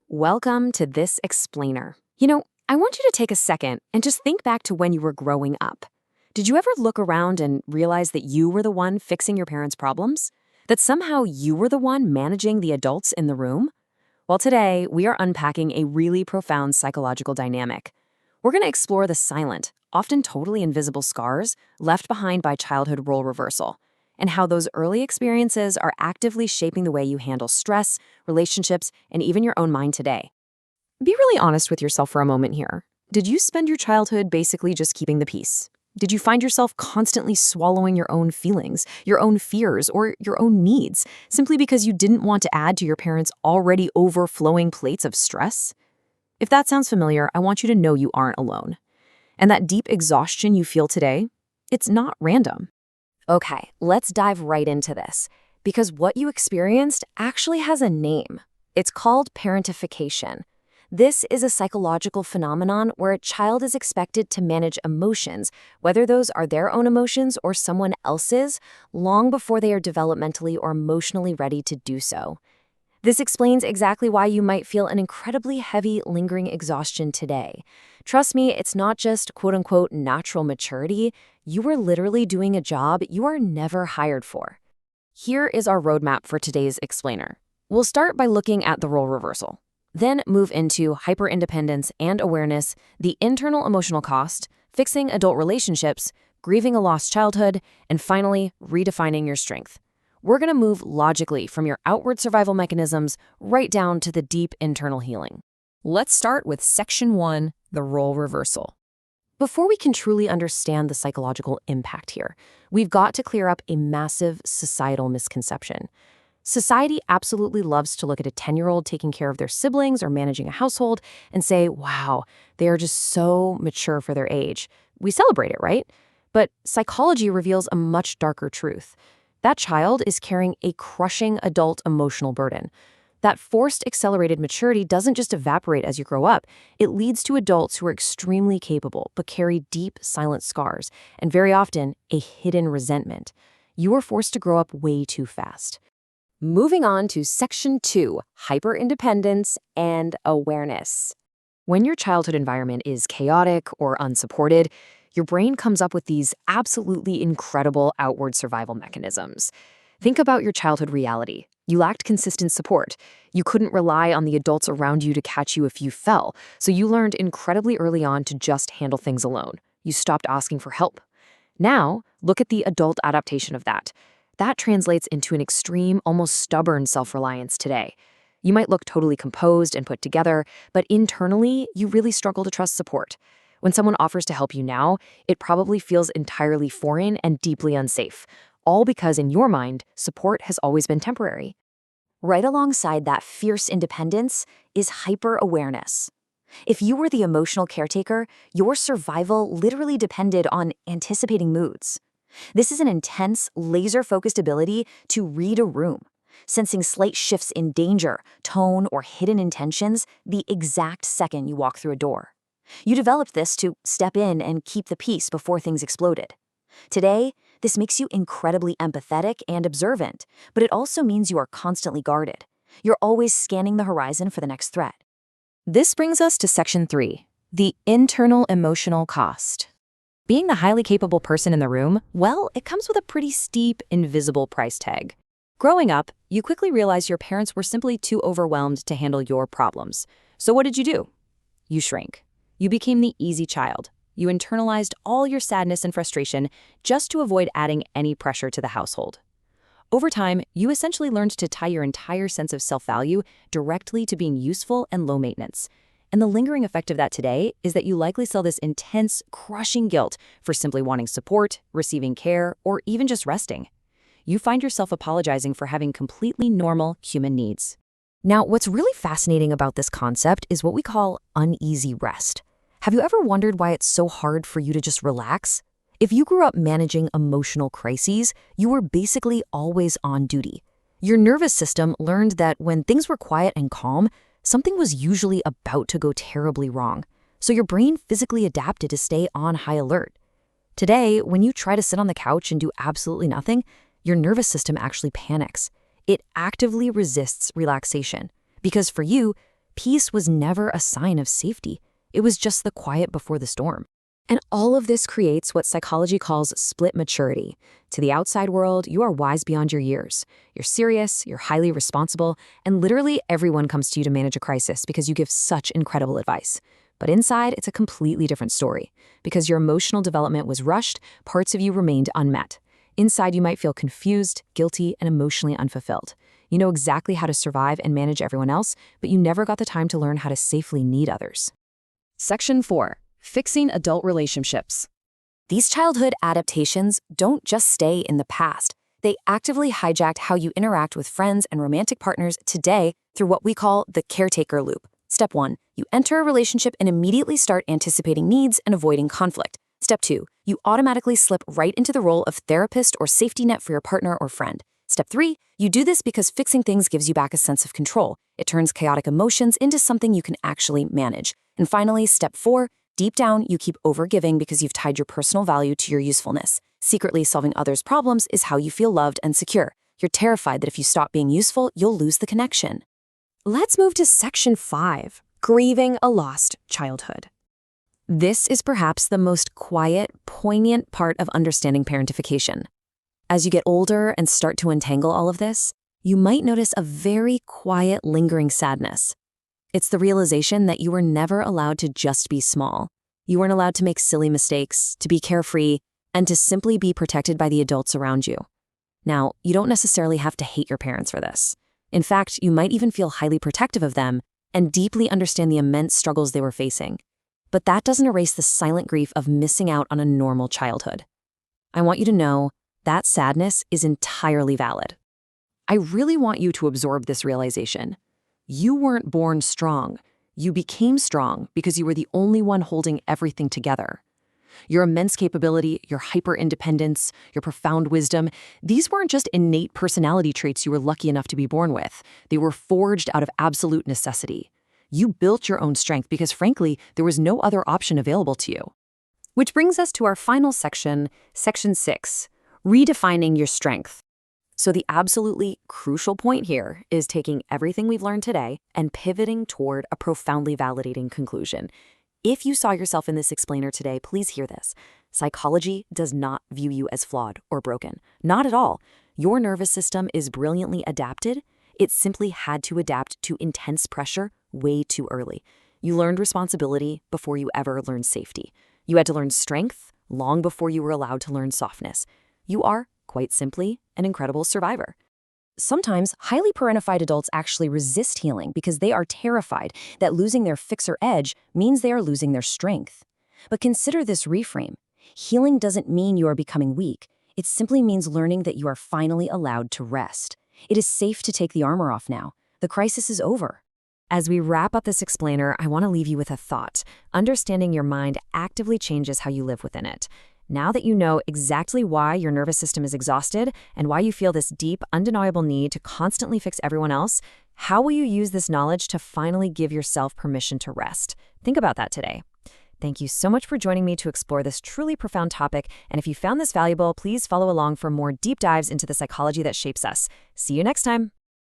Welcome to this explainer. I want you to take a second and just think back to when you were growing up. Did you ever look around and realize that you were the one fixing your parents' problems? That somehow you were the one managing the adults in the room? Well, today we are unpacking a really profound psychological dynamic. We're going to explore the silent, often totally invisible scars left behind by childhood role reversal, and how those early experiences are actively shaping the way you handle stress, relationships, and even your own mind today. Be really honest with yourself for a moment here. Did you spend your childhood basically just keeping the peace? Did you find yourself constantly swallowing your own feelings, your own fears, or your own needs, simply because you didn't want to add to your parents' already overflowing plates of stress? If that sounds familiar, I want you to know you aren't alone. And that deep exhaustion you feel today, it's not random. Okay, let's dive right into this, because what you experienced actually has a name. It's called parentification. This is a psychological phenomenon where a child is expected to manage emotions, whether those are their own emotions or someone else's, long before they are developmentally or emotionally ready to do so. This explains exactly why you might feel an incredibly heavy, lingering exhaustion today. Trust me, it's not just quote-unquote natural maturity. You are literally doing a job you are never hired for. Here is our roadmap for today's explainer. We'll start by looking at the role reversal, then move into hyper-independence and awareness, the internal emotional cost, fixing adult relationships, grieving a lost childhood, and finally, redefining your strength. We're going to move logically from your outward survival mechanisms right down to the deep internal healing. Let's start with Section 1, the role reversal. Before we can truly understand the psychological impact here, we've got to clear up a massive societal misconception. Society absolutely loves to look at a 10-year-old taking care of their siblings or managing a household and say, wow, they are just so mature for their age. We celebrate it, right? But psychology reveals a much darker truth. That child is carrying a crushing adult emotional burden. That forced accelerated maturity doesn't just evaporate as you grow up. It leads to adults who are extremely capable but carry deep, silent scars, and very often a hidden resentment. You are forced to grow up way too fast. Moving on to Section 2, hyper-independence and awareness. When your childhood environment is chaotic or unsupported, your brain comes up with these absolutely incredible outward survival mechanisms. Think about your childhood reality. You lacked consistent support. You couldn't rely on the adults around you to catch you if you fell, so you learned incredibly early on to just handle things alone. You stopped asking for help. Now, look at the adult adaptation of that. That translates into an extreme, almost stubborn self-reliance today. You might look totally composed and put together, but internally, you really struggle to trust support. When someone offers to help you now, it probably feels entirely foreign and deeply unsafe, all because in your mind, support has always been temporary. Right alongside that fierce independence is hyper-awareness. If you were the emotional caretaker, your survival literally depended on anticipating moods. This is an intense, laser-focused ability to read a room, sensing slight shifts in danger, tone, or hidden intentions the exact second you walk through a door. You developed this to step in and keep the peace before things exploded. Today, this makes you incredibly empathetic and observant, but it also means you are constantly guarded. You're always scanning the horizon for the next threat. This brings us to Section 3, the internal emotional cost. Being the highly capable person in the room, well, it comes with a pretty steep, invisible price tag. Growing up, you quickly realized your parents were simply too overwhelmed to handle your problems. So what did you do? You shrank. You became the easy child. You internalized all your sadness and frustration just to avoid adding any pressure to the household. Over time, you essentially learned to tie your entire sense of self-value directly to being useful and low maintenance. And the lingering effect of that today is that you likely feel this intense, crushing guilt for simply wanting support, receiving care, or even just resting. You find yourself apologizing for having completely normal human needs. Now, what's really fascinating about this concept is what we call uneasy rest. Have you ever wondered why it's so hard for you to just relax? If you grew up managing emotional crises, you were basically always on duty. Your nervous system learned that when things were quiet and calm, something was usually about to go terribly wrong. So your brain physically adapted to stay on high alert. Today, when you try to sit on the couch and do absolutely nothing, your nervous system actually panics. It actively resists relaxation because for you, Peace was never a sign of safety. It was just the quiet before the storm. And all of this creates what psychology calls split maturity. To the outside world, you are wise beyond your years. You're serious, you're highly responsible, and literally everyone comes to you to manage a crisis because you give such incredible advice. But inside, it's a completely different story. Because your emotional development was rushed, parts of you remained unmet. Inside, you might feel confused, guilty, and emotionally unfulfilled. You know exactly how to survive and manage everyone else, but you never got the time to learn how to safely need others. Section 4. Fixing adult relationships. These childhood adaptations don't just stay in the past. They actively hijacked how you interact with friends and romantic partners today through what we call the caretaker loop. Step 1. You enter a relationship and immediately start anticipating needs and avoiding conflict. Step 2. You automatically slip right into the role of therapist or safety net for your partner or friend. Step 3. You do this because fixing things gives you back a sense of control. It turns chaotic emotions into something you can actually manage. And finally, Step 4. Deep down, you keep overgiving because you've tied your personal value to your usefulness. Secretly solving others' problems is how you feel loved and secure. You're terrified that if you stop being useful, you'll lose the connection. Let's move to Section 5, Grieving a Lost Childhood. This is perhaps the most quiet, poignant part of understanding parentification. As you get older and start to untangle all of this, you might notice a very quiet, lingering sadness. It's the realization that you were never allowed to just be small. You weren't allowed to make silly mistakes, to be carefree, and to simply be protected by the adults around you. Now, you don't necessarily have to hate your parents for this. In fact, you might even feel highly protective of them and deeply understand the immense struggles they were facing. But that doesn't erase the silent grief of missing out on a normal childhood. I want you to know that sadness is entirely valid. I really want you to absorb this realization. You weren't born strong. You became strong because you were the only one holding everything together. Your immense capability, your hyper-independence, your profound wisdom, these weren't just innate personality traits you were lucky enough to be born with. They were forged out of absolute necessity. You built your own strength because, frankly, there was no other option available to you. Which brings us to our final section, Section 6, Redefining Your Strength. So the absolutely crucial point here is taking everything we've learned today and pivoting toward a profoundly validating conclusion. If you saw yourself in this explainer today, please hear this. Psychology does not view you as flawed or broken. Not at all. Your nervous system is brilliantly adapted. It simply had to adapt to intense pressure way too early. You learned responsibility before you ever learned safety. You had to learn strength long before you were allowed to learn softness. You are, quite simply, an incredible survivor. Sometimes, highly parentified adults actually resist healing because they are terrified that losing their fixer edge means they are losing their strength. But consider this reframe. Healing doesn't mean you are becoming weak. It simply means learning that you are finally allowed to rest. It is safe to take the armor off now. The crisis is over. As we wrap up this explainer, I want to leave you with a thought. Understanding your mind actively changes how you live within it. Now that you know exactly why your nervous system is exhausted and why you feel this deep, undeniable need to constantly fix everyone else, how will you use this knowledge to finally give yourself permission to rest? Think about that today. Thank you so much for joining me to explore this truly profound topic, and if you found this valuable, please follow along for more deep dives into the psychology that shapes us. See you next time.